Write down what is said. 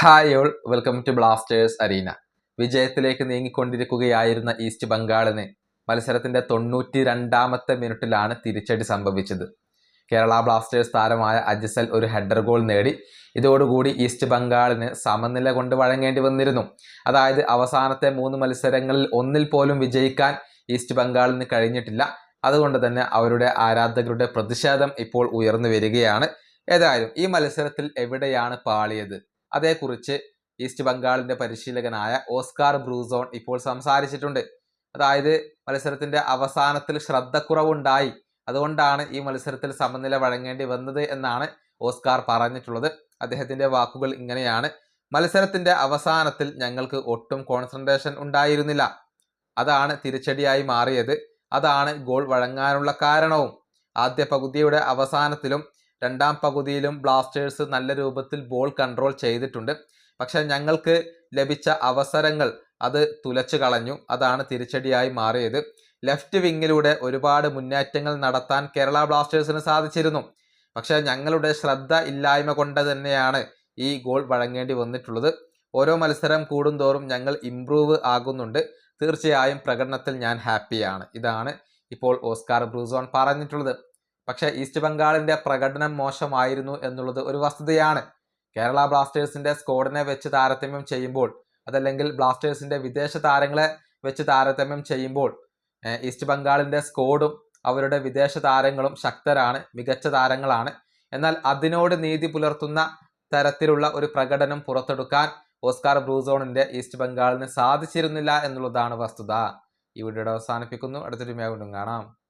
Hi all, welcome to Blasters arena. വിജയത്തിലേക്ക് നീങ്ങിക്കൊണ്ടിരിക്കുകയായിരുന്ന east ബംഗാളിന് മത്സരത്തിന്റെ 92ാമത്തെ മിനിറ്റിലാണ് തിരിച്ചടി സംഭവിച്ചത്. കേരള ബ്ലാസ്റ്റേഴ്സ് താരമായ അജിസൽ ഒരു ഹെഡർ ഗോൾ നേടി. ഇതോടുകൂടി ഈസ്റ്റ് ബംഗാളിന് സമനില കൊണ്ട് വഴങ്ങേണ്ടി വന്നിരുന്നു. അതായത് അവസാനത്തെ 3 മത്സരങ്ങളിൽ ഒന്നിൽ പോലും വിജയിക്കാൻ ഈസ്റ്റ് ബംഗാളിന് കഴിഞ്ഞിട്ടില്ല. അതുകൊണ്ട് തന്നെ അവരുടെ ആരാധകരുടെ പ്രതിഷേധം ഇപ്പോൾ ഉയർന്നു വരികയാണ്. ഏതായാലും ഈ മത്സരത്തിൽ എവിടെയാണ് പാളിയത്, അതേക്കുറിച്ച് ഈസ്റ്റ് ബംഗാളിന്റെ പരിശീലകനായ ഓസ്കാർ ബ്രൂസോൺ ഇപ്പോൾ സംസാരിച്ചിട്ടുണ്ട്. അതായത് മത്സരത്തിന്റെ അവസാനത്തിൽ ശ്രദ്ധക്കുറവുണ്ടായി, അതുകൊണ്ടാണ് ഈ മത്സരത്തിൽ സമനില വഴങ്ങേണ്ടി വന്നത് എന്നാണ് ഓസ്കാർ പറഞ്ഞിട്ടുള്ളത്. അദ്ദേഹത്തിന്റെ വാക്കുകൾ ഇങ്ങനെയാണ്: മത്സരത്തിന്റെ അവസാനത്തിൽ ഞങ്ങൾക്ക് ഒട്ടും കോൺസെൻട്രേഷൻ ഉണ്ടായിരുന്നില്ല. അതാണ് തിരിച്ചടിയായി മാറിയത്. അതാണ് ഗോൾ വഴങ്ങാനുള്ള കാരണവും. ആദ്യ പകുതിയുടെ അവസാനത്തിലും രണ്ടാം പകുതിയിലും ബ്ലാസ്റ്റേഴ്സ് നല്ല രൂപത്തിൽ ബോൾ കൺട്രോൾ ചെയ്തിട്ടുണ്ട്. പക്ഷെ ഞങ്ങൾക്ക് ലഭിച്ച അവസരങ്ങൾ അത് തുലച്ചു കളഞ്ഞു. അതാണ് തിരിച്ചടിയായി മാറിയത്. ലെഫ്റ്റ് വിങ്ങിലൂടെ ഒരുപാട് മുന്നേറ്റങ്ങൾ നടത്താൻ കേരള ബ്ലാസ്റ്റേഴ്സിന് സാധിച്ചിരുന്നു. പക്ഷെ ഞങ്ങളുടെ ശ്രദ്ധ ഇല്ലായ്മ കൊണ്ട് തന്നെയാണ് ഈ ഗോൾ വഴങ്ങേണ്ടി വന്നിട്ടുള്ളത്. ഓരോ മത്സരം കൂടുന്തോറും ഞങ്ങൾ ഇംപ്രൂവ് ആകുന്നുണ്ട്. തീർച്ചയായും പ്രകടനത്തിൽ ഞാൻ ഹാപ്പിയാണ്. ഇതാണ് ഇപ്പോൾ ഓസ്കാർ ബ്രൂസോൺ പറഞ്ഞിട്ടുള്ളത്. പക്ഷേ ഈസ്റ്റ് ബംഗാളിന്റെ പ്രകടനം മോശമായിരുന്നു എന്നുള്ളത് ഒരു വസ്തുതയാണ്. കേരള ബ്ലാസ്റ്റേഴ്സിന്റെ സ്ക്വാഡിനെ വെച്ച് താരതമ്യം ചെയ്യുമ്പോൾ, അതല്ലെങ്കിൽ ബ്ലാസ്റ്റേഴ്സിന്റെ വിദേശ താരങ്ങളെ വെച്ച് താരതമ്യം ചെയ്യുമ്പോൾ ഈസ്റ്റ് ബംഗാളിന്റെ സ്ക്വാഡും അവരുടെ വിദേശ താരങ്ങളും ശക്തരാണ്, മികച്ച താരങ്ങളാണ്. എന്നാൽ അതിനോട് നീതി പുലർത്തുന്ന തരത്തിലുള്ള ഒരു പ്രകടനം പുറത്തെടുക്കാൻ ഓസ്കാർ ബ്രൂസോണിന്റെ ഈസ്റ്റ് ബംഗാളിന് സാധിച്ചിരുന്നില്ല എന്നുള്ളതാണ് വസ്തുത. ഈ വീഡിയോയുടെ അവസാനിപ്പിക്കുന്നു. അടുത്തൊരു വീണ്ടും കാണാം.